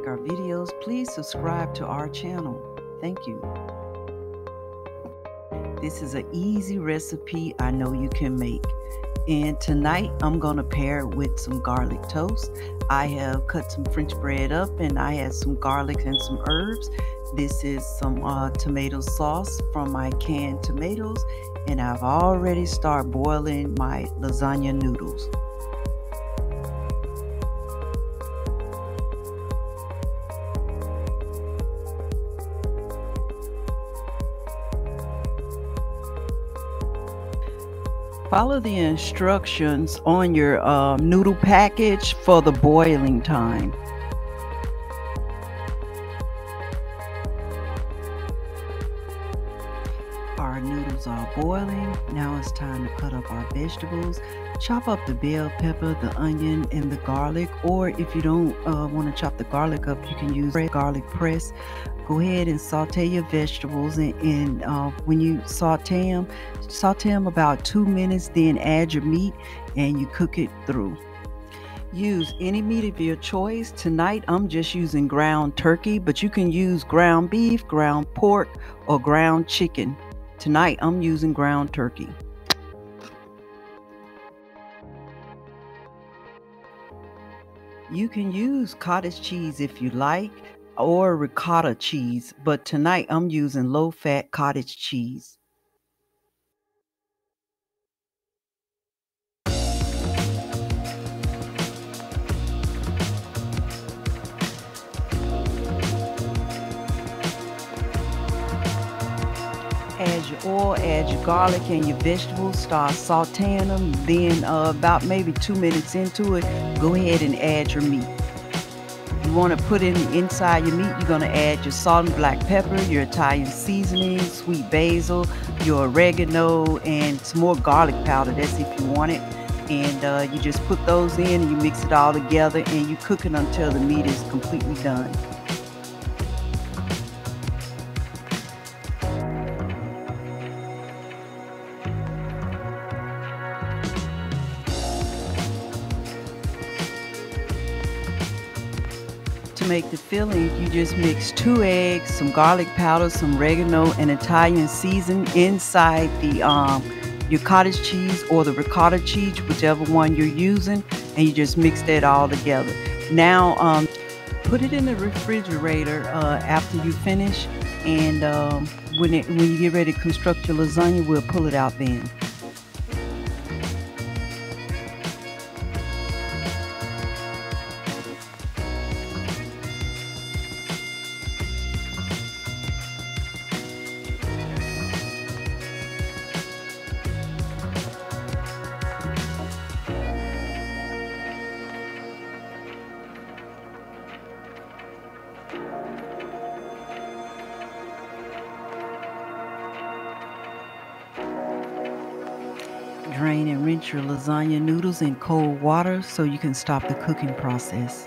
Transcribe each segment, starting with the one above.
like our videos, please subscribe to our channel. Thank you. This is an easy recipe I know you can make. And tonight I'm going to pair it with some garlic toast. I have cut some French bread up and I had some garlic and some herbs. This is some tomato sauce from my canned tomatoes, and I've already started boiling my lasagna noodles. Follow the instructions on your noodle package for the boiling time. Our noodles are boiling. Now it's time to cut up our vegetables. Chop up the bell pepper, the onion, and the garlic. Or if you don't want to chop the garlic up, you can use garlic press. Go ahead and saute your vegetables, and when you saute them about 2 minutes, then add your meat and you cook it through. Use any meat of your choice. Tonight I'm just using ground turkey, but you can use ground beef, ground pork, or ground chicken. Tonight I'm using ground turkey. You can use cottage cheese if you like, or ricotta cheese, but tonight I'm using low-fat cottage cheese. Add your oil, add your garlic and your vegetables, start sauteing them. Then about maybe 2 minutes into it, go ahead and add your meat. You want to put in inside your meat, you're going to add your salt and black pepper, your Italian seasoning, sweet basil, your oregano, and some more garlic powder. That's if you want it. And you just put those in and you mix it all together, and you cook it until the meat is completely done. To make the filling, you just mix 2 eggs, some garlic powder, some oregano, and Italian seasoning inside the your cottage cheese or the ricotta cheese, whichever one you're using, and you just mix that all together. Now put it in the refrigerator after you finish, and when you get ready to construct your lasagna, we'll pull it out then. Drain and rinse your lasagna noodles in cold water so you can stop the cooking process.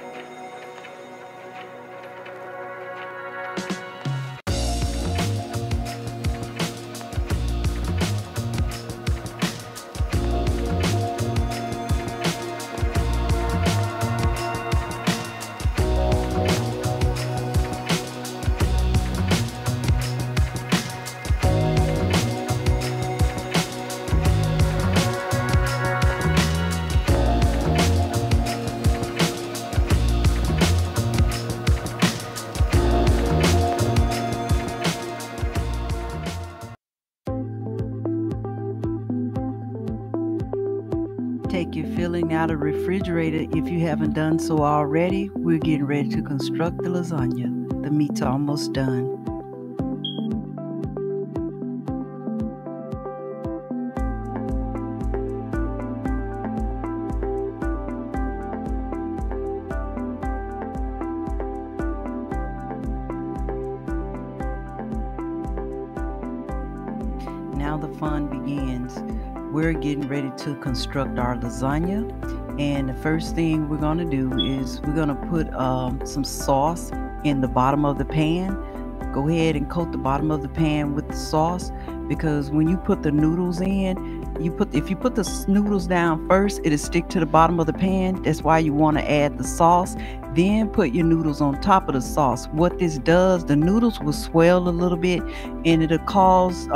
Take your filling out of the refrigerator if you haven't done so already. We're getting ready to construct the lasagna. The meat's almost done. Now the fun begins. We're getting ready to construct our lasagna, and the first thing we're going to do is we're going to put some sauce in the bottom of the pan. Go ahead and coat the bottom of the pan with the sauce, because when you put the noodles in, if you put the noodles down first, it'll stick to the bottom of the pan. That's why you want to add the sauce. Then put your noodles on top of the sauce. What this does, the noodles will swell a little bit, and it'll cause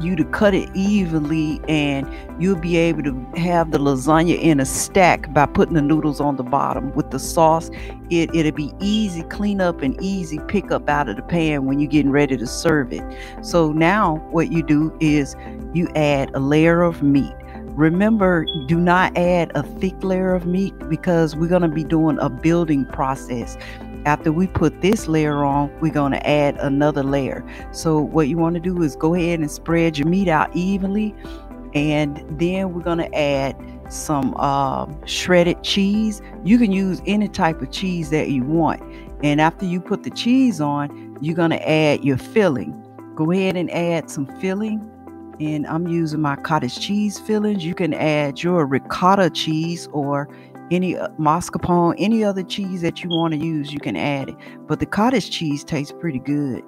you to cut it evenly, and you'll be able to have the lasagna in a stack by putting the noodles on the bottom with the sauce. It'll be easy cleanup and easy pick up out of the pan when you're getting ready to serve it. So now what you do is you add a layer of meat. Remember, do not add a thick layer of meat because we're going to be doing a building process. After we put this layer on, we're going to add another layer. So what you want to do is go ahead and spread your meat out evenly. And then we're going to add some shredded cheese. You can use any type of cheese that you want. And after you put the cheese on, you're going to add your filling. Go ahead and add some filling. And I'm using my cottage cheese fillings. You can add your ricotta cheese or any mascarpone, any other cheese that you want to use, you can add it. But the cottage cheese tastes pretty good.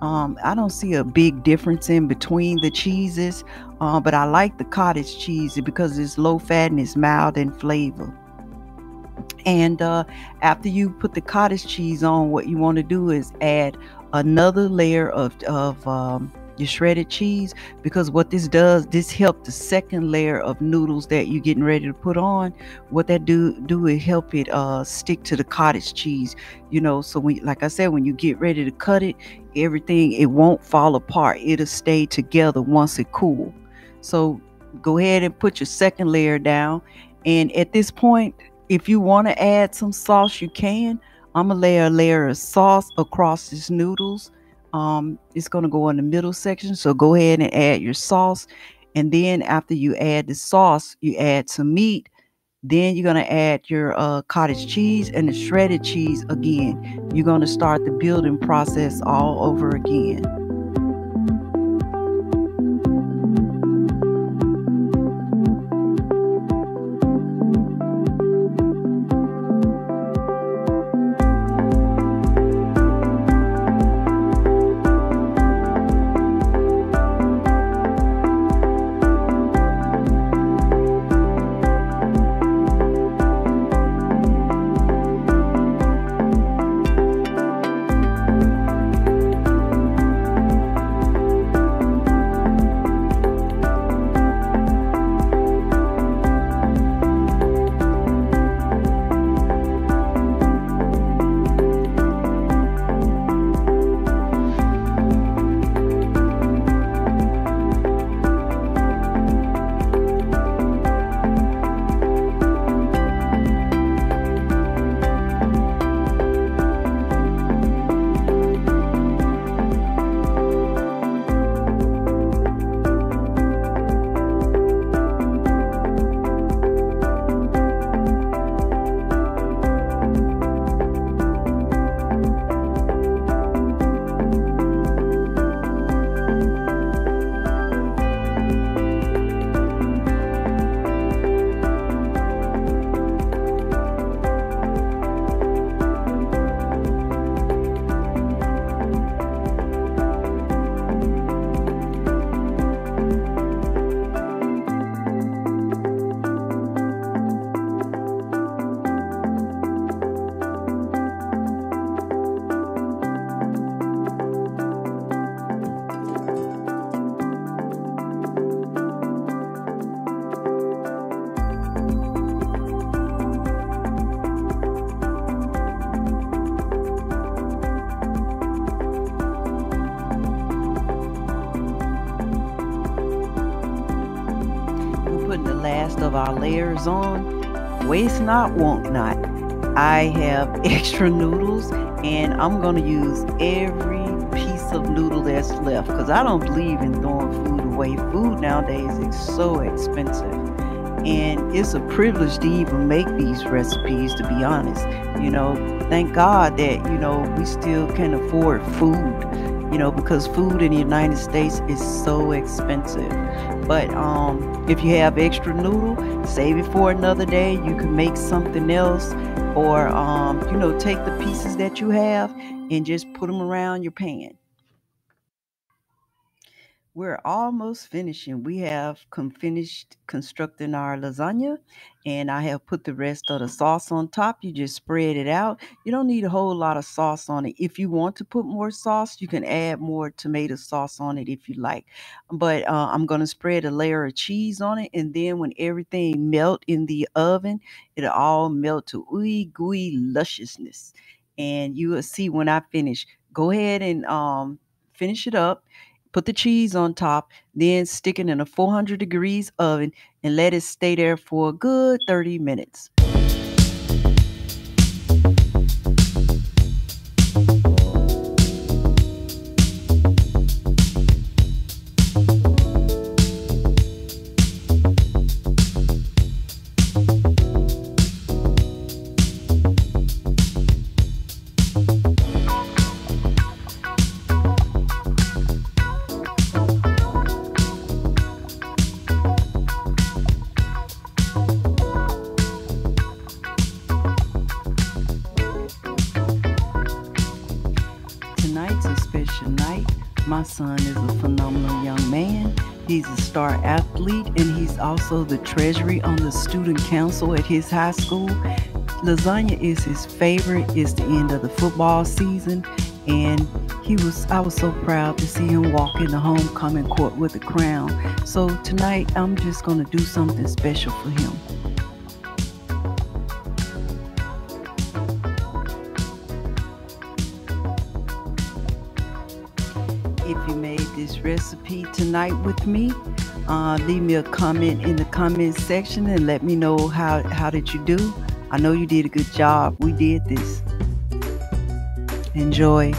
I don't see a big difference in between the cheeses, but I like the cottage cheese because it's low fat and it's mild in flavor. And after you put the cottage cheese on, what you want to do is add another layer of your shredded cheese, because what this does, this helps the second layer of noodles that you're getting ready to put on. What that do is help it stick to the cottage cheese, so like I said, when you get ready to cut it, everything, it won't fall apart. It'll stay together once it cools. So go ahead and put your second layer down, and at this point, if you want to add some sauce, you can. I'm gonna lay a layer of sauce across these noodles. It's going to go in the middle section, so go ahead and add your sauce. And then after you add the sauce, you add some meat. Then you're going to add your cottage cheese and the shredded cheese again. You're going to start the building process all over again. Last of our layers on. Waste not, want not. I have extra noodles, and I'm going to use every piece of noodle that's left because I don't believe in throwing food away. Food nowadays is so expensive, and it's a privilege to even make these recipes, to be honest. Thank God that we still can afford food, because food in the United States is so expensive. But if you have extra noodle, save it for another day. You can make something else, or take the pieces that you have and just put them around your pan. We're almost finishing. We have finished constructing our lasagna, and I have put the rest of the sauce on top. You just spread it out. You don't need a whole lot of sauce on it. If you want to put more sauce, you can add more tomato sauce on it if you like. But I'm going to spread a layer of cheese on it, and then when everything melt in the oven, it'll all melt to ooey gooey lusciousness. And you will see when I finish. Go ahead and finish it up, put the cheese on top, then stick it in a 400 degrees oven and let it stay there for a good 30 minutes. Tonight's a special night. My son is a phenomenal young man. He's a star athlete and he's also the treasury on the student council at his high school. Lasagna is his favorite. It's the end of the football season, and I was so proud to see him walk in the homecoming court with a crown. So tonight I'm just going to do something special for him. If you made this recipe tonight with me, leave me a comment in the comment section and let me know how did you do. I know you did a good job. We did this. Enjoy.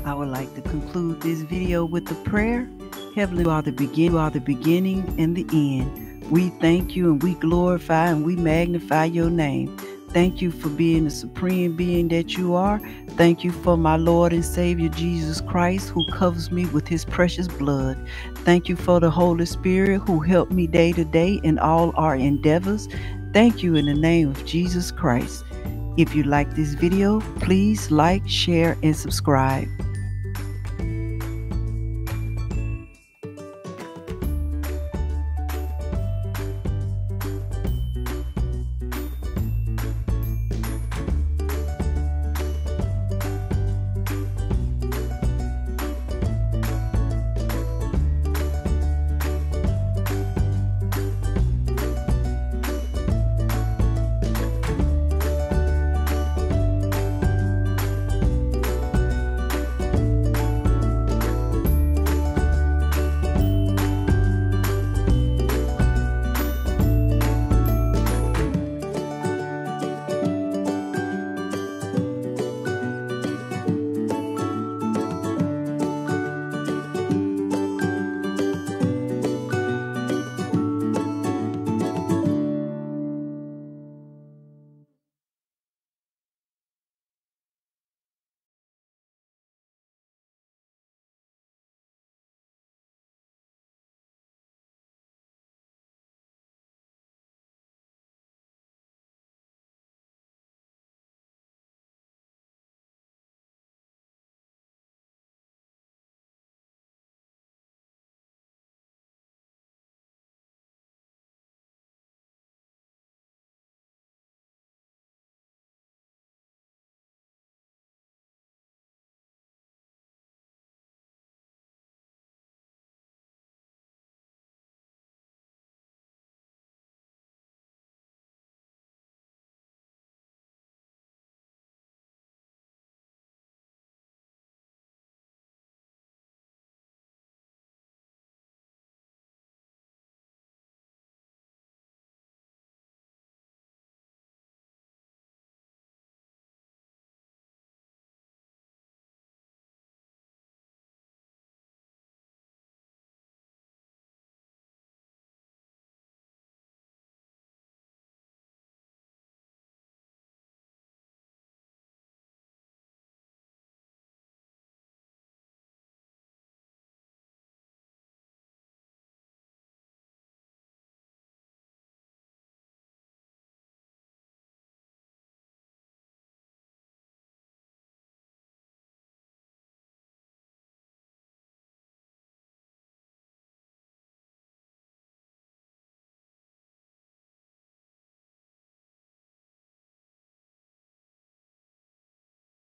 I would like to conclude this video with a prayer. Heavenly, you are the beginning and the end. We thank you and we glorify and we magnify your name. Thank you for being the supreme being that you are. Thank you for my Lord and Savior Jesus Christ, who covers me with his precious blood. Thank you for the Holy Spirit who helped me day to day in all our endeavors. Thank you in the name of Jesus Christ. If you like this video, please like, share, and subscribe.